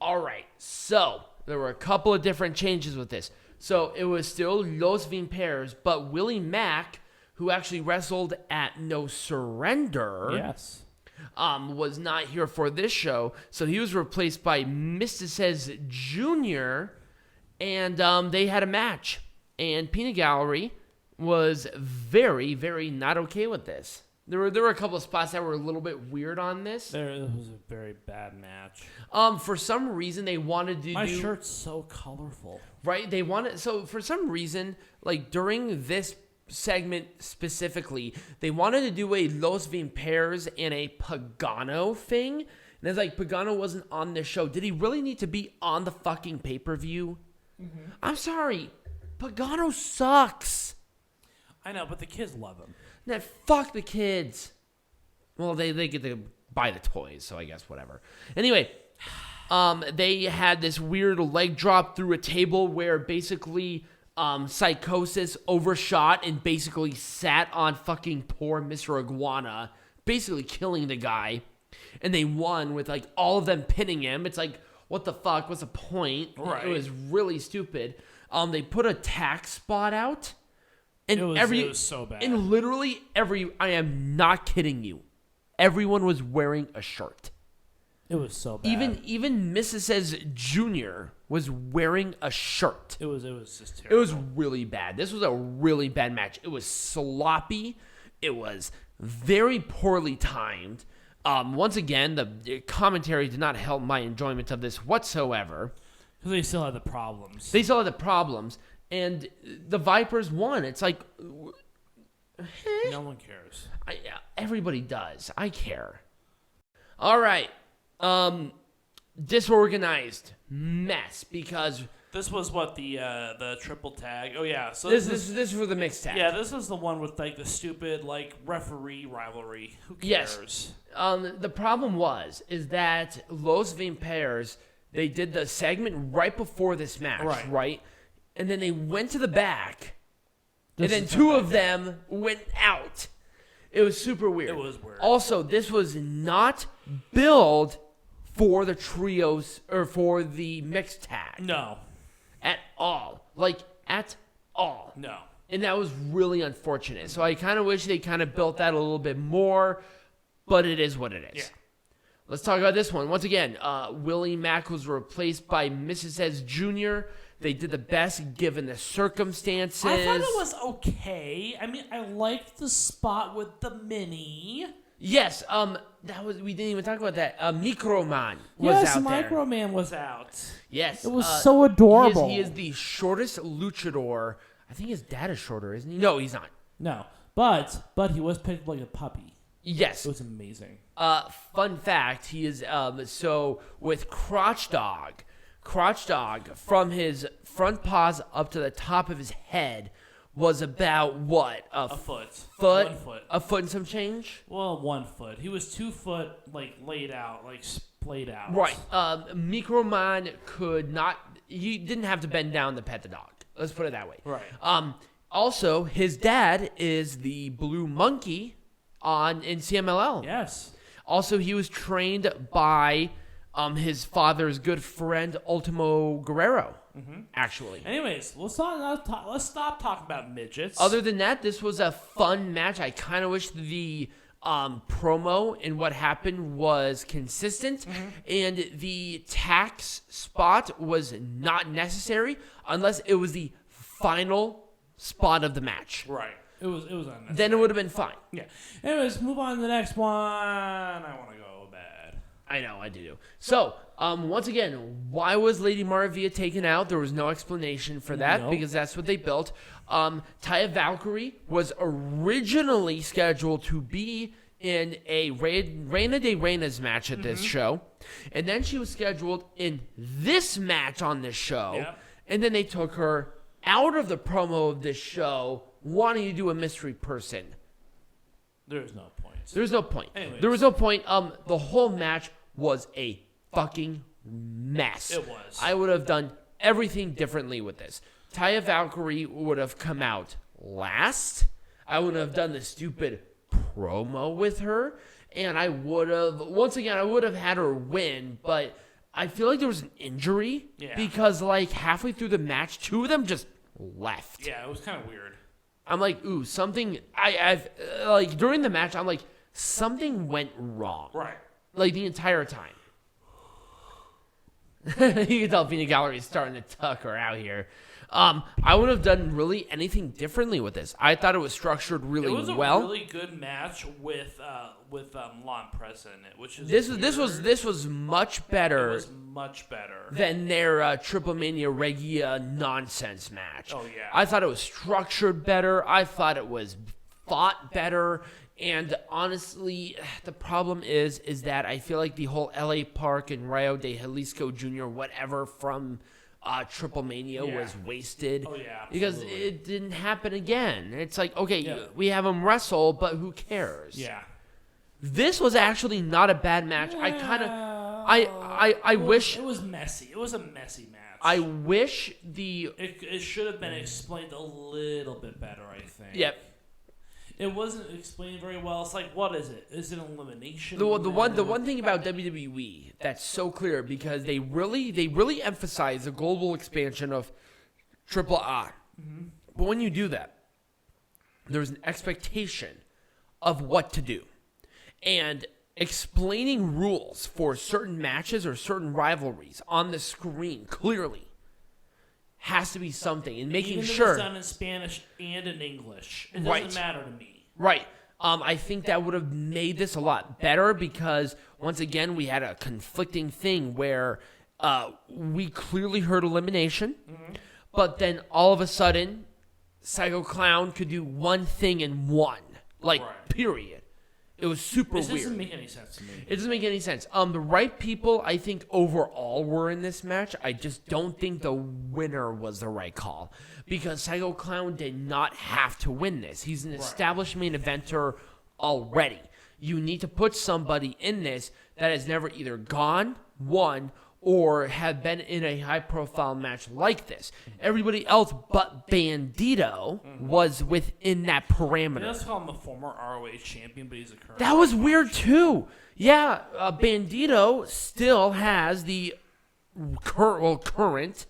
All right, so there were a couple of different changes with this. So it was still Los Vampiros, but Willie Mack, who actually wrestled at No Surrender, Yes. was not here for this show. So he was replaced by Myztizez Jr., and they had a match. And Peanut Gallery was very, very not okay with this. There were a couple of spots that were a little bit weird on this. It was a very bad match. For some reason, they wanted to My shirt's so colorful. Right? They wanted... So, for some reason, like, during this segment specifically, they wanted to do a Los Vampiros and a Pagano thing. And it's like, Pagano wasn't on this show. Did he really need to be on the fucking pay-per-view? Mm-hmm. I'm sorry. Pagano sucks. I know, but the kids love him. Nah, fuck the kids. Well, they get to buy the toys, so I guess whatever. Anyway, they had this weird leg drop through a table where basically Psicosis overshot and basically sat on fucking poor Mr. Iguana, basically killing the guy. And they won with like all of them pinning him. It's like, what the fuck? What's the point? Right. It was really stupid. They put a tax spot out. And it was so bad. And literally I am not kidding you, everyone was wearing a shirt. It was so bad. Even Myztizez Jr. was wearing a shirt. It was just terrible. It was really bad. This was a really bad match. It was sloppy. It was very poorly timed. Once again, the commentary did not help my enjoyment of this whatsoever. Because they still had the problems. And the Vipers won. It's like... No one cares. Everybody does. I care. All right. Disorganized mess because... This was what the triple tag. Oh yeah, so this is for the mixed tag. Yeah, this is the one with like the stupid like referee rivalry. Who cares? Yes. The problem is that Los Vampiros, they did the segment right before this match, right? And then they went to the back, and then two of them went out. It was super weird. It was weird. Also, this was not billed for the trios or for the mixed tag. No. At all. Like, at all. No. And that was really unfortunate. So I kind of wish they kind of built that a little bit more, but it is what it is. Yeah. Let's talk about this one. Once again, Willie Mack was replaced by Myztizez Jr. They did the best given the circumstances. I thought it was okay. I mean, I liked the spot with the mini. Yes, we didn't even talk about that. Microman was out there. Yes, Microman was out. Yes. It was so adorable. He is the shortest luchador. I think his dad is shorter, isn't he? No, he's not. No, but he was picked like a puppy. Yes. It was amazing. Fun fact, he is, so with Crotch Dog, from his front paws up to the top of his head was about what? A foot. 1 foot. A foot and some change? Well, 1 foot. He was 2 foot, like, laid out, like, splayed out. Right. Microman he didn't have to bend down to pet the dog. Let's put it that way. Right. Also, his dad is the Blue Monkey in CMLL. Yes. Also, he was trained by his father's good friend, Ultimo Guerrero, actually. Anyways, let's stop talking about midgets. Other than that, this was a fun match. I kind of wish the promo and what happened was consistent, and the tax spot was not necessary unless it was the final spot of the match. Right. It was unnecessary. Then it would have been fine. Yeah. Anyways, move on to the next one. I want to go bad. I know, I do. So, once again, why was Lady Maravilla taken out? There was no explanation for that because that's what they built. Taya Valkyrie was originally scheduled to be in a Reina de Reinas match at this show. And then she was scheduled in this match on this show. Yep. And then they took her out of the promo of this show wanting to do a mystery person. There's no point. There's no point. Anyways. There was no point. The whole match was a fucking mess. It was. I would have done everything differently with this. Taya Valkyrie would have come out last. I would have done the stupid promo with her. And I would have, once again, I would have had her win. But I feel like there was an injury because like halfway through the match, 2 of them just left. Yeah, it was kind of weird. I'm like, ooh, something. I've like during the match, I'm like, something went wrong. Right. Like the entire time. You can tell Pina Gallery is starting to tuck her out here. I wouldn't have done really anything differently with this. I thought it was structured really well. It was a really good match with La Empresa in it, which is this was much better. It was much better than their Triple Mania Regia nonsense match. Oh yeah, I thought it was structured better. I thought it was fought better. And honestly, the problem is that I feel like the whole LA Park and Rio de Jalisco Jr. whatever from Triple Mania was wasted. Oh, yeah, because it didn't happen again. It's like, okay, we have them wrestle, but who cares? Yeah. This was actually not a bad match. I kind of, I wish it was messy. It was a messy match. I wish it should have been explained a little bit better. I think. Yep. It wasn't explained very well. It's like, what is it? Is it an elimination? The one thing about WWE that's so clear because they really emphasize the global expansion of AAA. Mm-hmm. But when you do that, there's an expectation of what to do. And explaining rules for certain matches or certain rivalries on the screen clearly has to be something, and making sure it's done in Spanish and in English. It doesn't matter to me. Right. I think that would have made this a lot better because once again we had a conflicting thing where we clearly heard elimination, but then all of a sudden Psycho Clown could do one thing in one, period. It was super weird. This doesn't make any sense to me. It doesn't make any sense. The right people, I think, overall were in this match. I just don't think the winner was the right call. Because Psycho Clown did not have to win this. He's an established main eventer already. You need to put somebody in this that has never either gone, won, or have been in a high-profile match like this. Everybody else but Bandito was within that parameter. Let's call him a former ROH champion, but he's a current. That was weird, too. Yeah, Bandito still has the current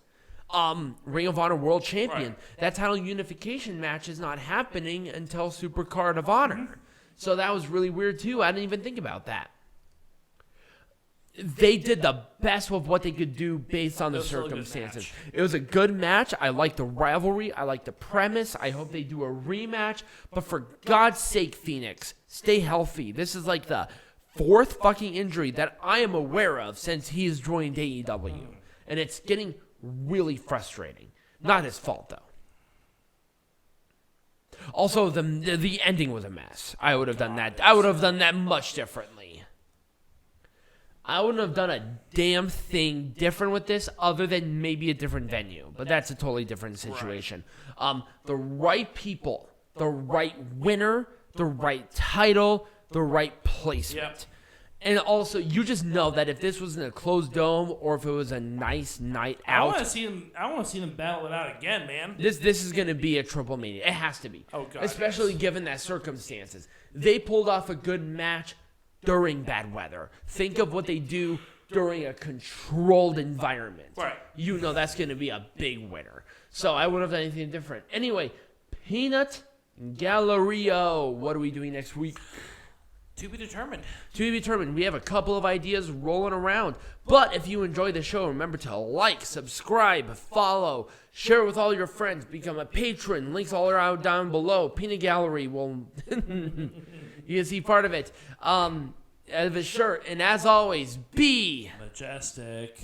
Ring of Honor World Champion. Right. That title unification match is not happening until Supercard of Honor. So that was really weird, too. I didn't even think about that. They did the best with what they could do based on the circumstances. It was a good match. I like the rivalry. I like the premise. I hope they do a rematch. But for God's sake, Phoenix, stay healthy. This is like the 4th fucking injury that I am aware of since he's joined AEW. And it's getting really frustrating. Not his fault, though. Also, the ending was a mess. I would have done that. I would have done that much differently. I wouldn't have done a damn thing different with this other than maybe a different venue. But that's a totally different situation. The right people, the right winner, the right title, the right placement. Yep. And also, you just know that if this was in a closed dome or if it was a nice night out. I want to see them battle it out again, man. This is going to be a Triple Mania. It has to be. Oh, God. Especially given that circumstances. They pulled off a good match during bad weather. Think of what they do during a controlled environment. Right. You know that's going to be a big winner. So I wouldn't have done anything different. Anyway, Peanut Gallerio. What are we doing next week? To be determined. To be determined. We have a couple of ideas rolling around. But if you enjoy the show, remember to like, subscribe, follow, share it with all your friends, become a patron. Links all around down below. Peanut Gallery will... You can see part of it. Of his shirt. And as always, be majestic.